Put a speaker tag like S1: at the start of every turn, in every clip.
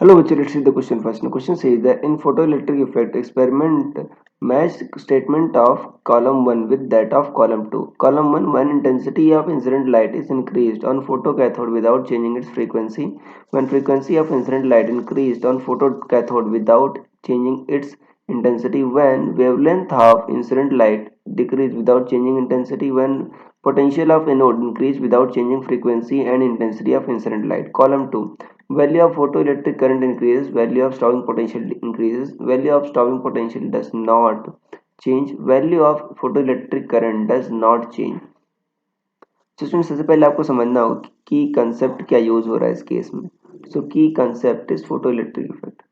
S1: Hello, Richard. Let's see the question first. The question says that in photoelectric effect experiment, match statement of column 1 with that of column 2. Column 1, when intensity of incident light is increased on photocathode without changing its frequency. When frequency of incident light increased on photocathode without changing its intensity. When wavelength of incident light decreased without changing intensity. When potential of anode increased without changing frequency and intensity of incident light. Column 2. Value of photoelectric current increases, value of stopping potential increases, value of stopping potential does not change, value of photoelectric current does not change. तो student सबसे पहले आपको समझना होगा कि concept क्या use हो रहा है इस केस में. सो की concept is photoelectric effect.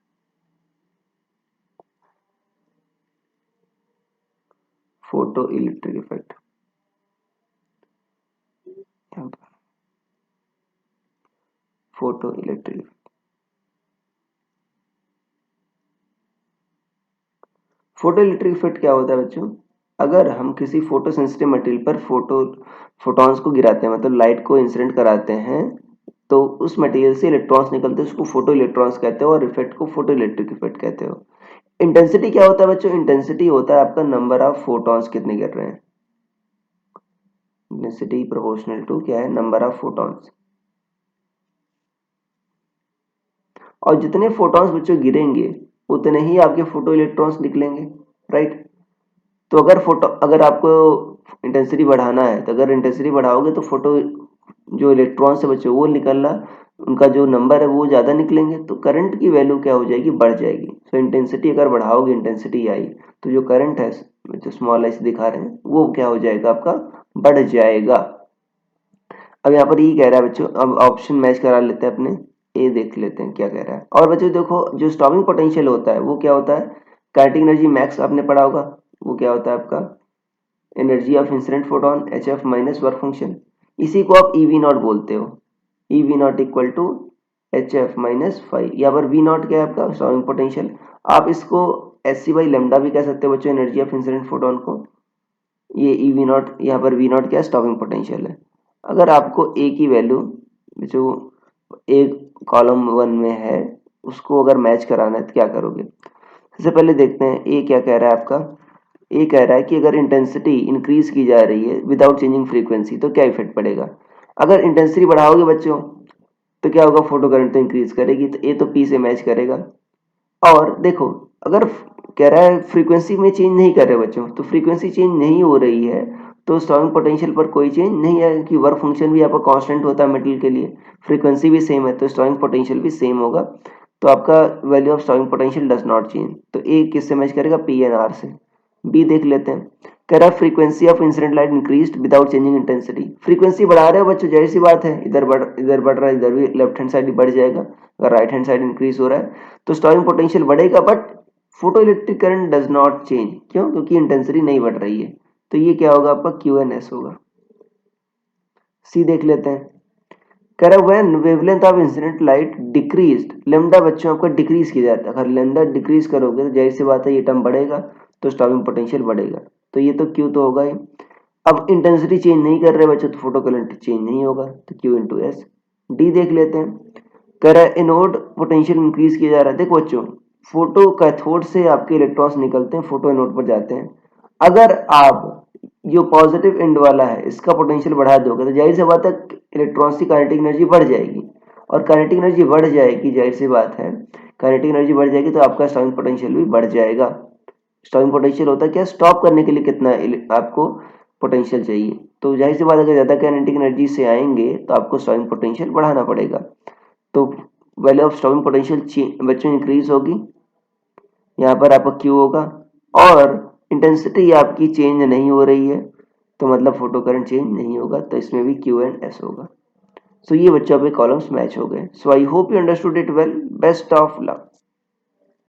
S1: Photoelectric effect photoelectric photoelectric effect क्या होता है बच्चों? अगर हम किसी फोटो सेंसिटिव मटेरियल पर फोटॉन्स को गिराते हैं, मतलब लाइट को इंसिडेंट कराते हैं, तो उस मटेरियल से इलेक्ट्रॉन्स निकलते हैं, उसको फोटो इलेक्ट्रॉन्स कहते हो और इफेक्ट को फोटो इलेक्ट्रिक इफेक्ट कहते हो. इंटेंसिटी क्या होता है बच्चों? इंटेंसिटी होता है आपका नंबर ऑफ फोटॉन्स कितने गिर रहे हैं. इंटेंसिटी प्रोपोर्शनल टू क्या है? Number of photons. और जितने फोटॉन्स बच्चों गिरेंगे उतने ही आपके फोटो इलेक्ट्रॉन्स निकलेंगे, राइट? तो अगर आपको इंटेंसिटी बढ़ाना है, तो अगर इंटेंसिटी बढ़ाओगे तो फोटो जो इलेक्ट्रॉन्स है बच्चों वो निकलना, उनका जो नंबर है वो ज़्यादा निकलेंगे, तो करंट की वैल्यू क्या हो जाएगी? बढ़ जाएगी. तो इंटेंसिटी अगर बढ़ाओगे, इंटेंसिटी आई, तो जो करंट है जो स्मॉल एस दिखा रहे हैं वो क्या हो जाएगा? आपका बढ़ जाएगा. अब यहाँ पर ये कह रहा है बच्चों, अब ऑप्शन मैच करा लेते हैं अपने. ए देख लेते हैं क्या कह रहा है. और बच्चों देखो, जो स्टॉपिंग पोटेंशियल होता है वो क्या होता है? काइनेटिक एनर्जी मैक्स आपने पढ़ा होगा. वो क्या होता है आपका? Energy of incident photon H F minus work function. इसी को आप ई वी नॉट बोलते हो. E V naught equal to H F minus five. यहाँ पर वी नॉट क्या है आपका? Stopping potential. आप इसको एस सी बाई लेमडा भी कह सकते हो बच्चों, एनर्जी ऑफ इंसिडेंट फोटोन को. ये ई वी नॉट, यहाँ पर वी नॉट क्या है? स्टॉपिंग पोटेंशियल है. अगर आपको ए की वैल्यू जो एक कॉलम 1 में है उसको अगर मैच कराना है तो क्या करोगे? सबसे पहले देखते हैं ए क्या कह रहा है आपका. ए कह रहा है कि अगर इंटेंसिटी इंक्रीज की जा रही है विदाउट चेंजिंग फ्रीक्वेंसी तो क्या इफेक्ट पड़ेगा. अगर इंटेंसिटी बढ़ाओगे बच्चों तो क्या होगा? फोटो करंट तो इंक्रीज करेगी, तो ए तो पी से मैच करेगा. और देखो, अगर कह रहा है फ्रीक्वेंसी में चेंज नहीं कर रहे बच्चों, तो फ्रीक्वेंसी चेंज नहीं हो रही है तो स्टॉपिंग पोटेंशियल पर कोई चेंज नहीं है, कि वर्क फंक्शन भी आपका कांस्टेंट होता है मेटल के लिए, फ्रीक्वेंसी भी सेम है तो स्टॉपिंग पोटेंशियल भी सेम होगा. तो आपका value of stopping potential does not change. तो ए किससे मैच करेगा? पी एन आर से. बी देख लेते हैं. कह रहा है frequency of incident light increased without changing intensity. Frequency बढ़ा रहे हो बच्चों, जाहिर सी बात है इधर बढ़ रहा है, इधर भी लेफ्ट हैंड साइड बढ़ जाएगा. अगर राइट हैंड साइड इंक्रीज हो रहा है तो स्टॉपिंग पोटेंशियल बढ़ेगा, but photo electric current does not change. क्यों? क्योंकि इंटेंसिटी नहीं बढ़ रही है. तो ये क्या होगा? आपका क्यू एन एस होगा. सी देख लेते हैं. कह रहा है when wavelength of incident light decreased. Lambda बच्चों आपका डिक्रीज किया जाता है. अगर लेमडा डिक्रीज करोगे तो जाहिर सी बात है ये टर्म बढ़ेगा, तो स्टॉपिंग पोटेंशियल बढ़ेगा. तो ये तो क्यू तो होगा ही. अब इंटेंसिटी चेंज नहीं कर रहे बच्चों तो फोटो करंट चेंज नहीं होगा, तो क्यू इंटू एस. डी देख लेते हैं. कह रहा है एनोड पोटेंशियल इंक्रीज किया जा रहा है. देखो बच्चों, फोटो कैथोड से आपके इलेक्ट्रॉन्स निकलते हैं, फोटो एनोड पर जाते हैं. अगर आप जो पॉजिटिव एंड वाला है इसका पोटेंशियल बढ़ा दोगे तो जाहिर सी बात है इलेक्ट्रॉन्स की काइनेटिक एनर्जी बढ़ जाएगी. और काइनेटिक एनर्जी बढ़ जाएगी, जाहिर सी बात है काइनेटिक एनर्जी बढ़ जाएगी तो आपका स्टॉपिंग पोटेंशियल भी बढ़ जाएगा. स्टॉपिंग पोटेंशियल होता है क्या? स्टॉप करने के लिए कितना आपको पोटेंशियल चाहिए. तो जाहिर सी बात अगर ज़्यादा काइनेटिक एनर्जी से आएंगे तो आपको स्टॉपिंग पोटेंशियल बढ़ाना पड़ेगा. तो वैल्यू ऑफ स्टॉपिंग पोटेंशियल बच्चों इंक्रीज होगी. यहाँ पर आपका क्यू होगा. और इंटेंसिटी आपकी चेंज नहीं हो रही है तो मतलब फोटो करंट चेंज नहीं होगा, तो इसमें भी क्यू एंड एस होगा. सो ये बच्चों पे कॉलम्स मैच हो गए. So I hope you understood it well. Best of luck.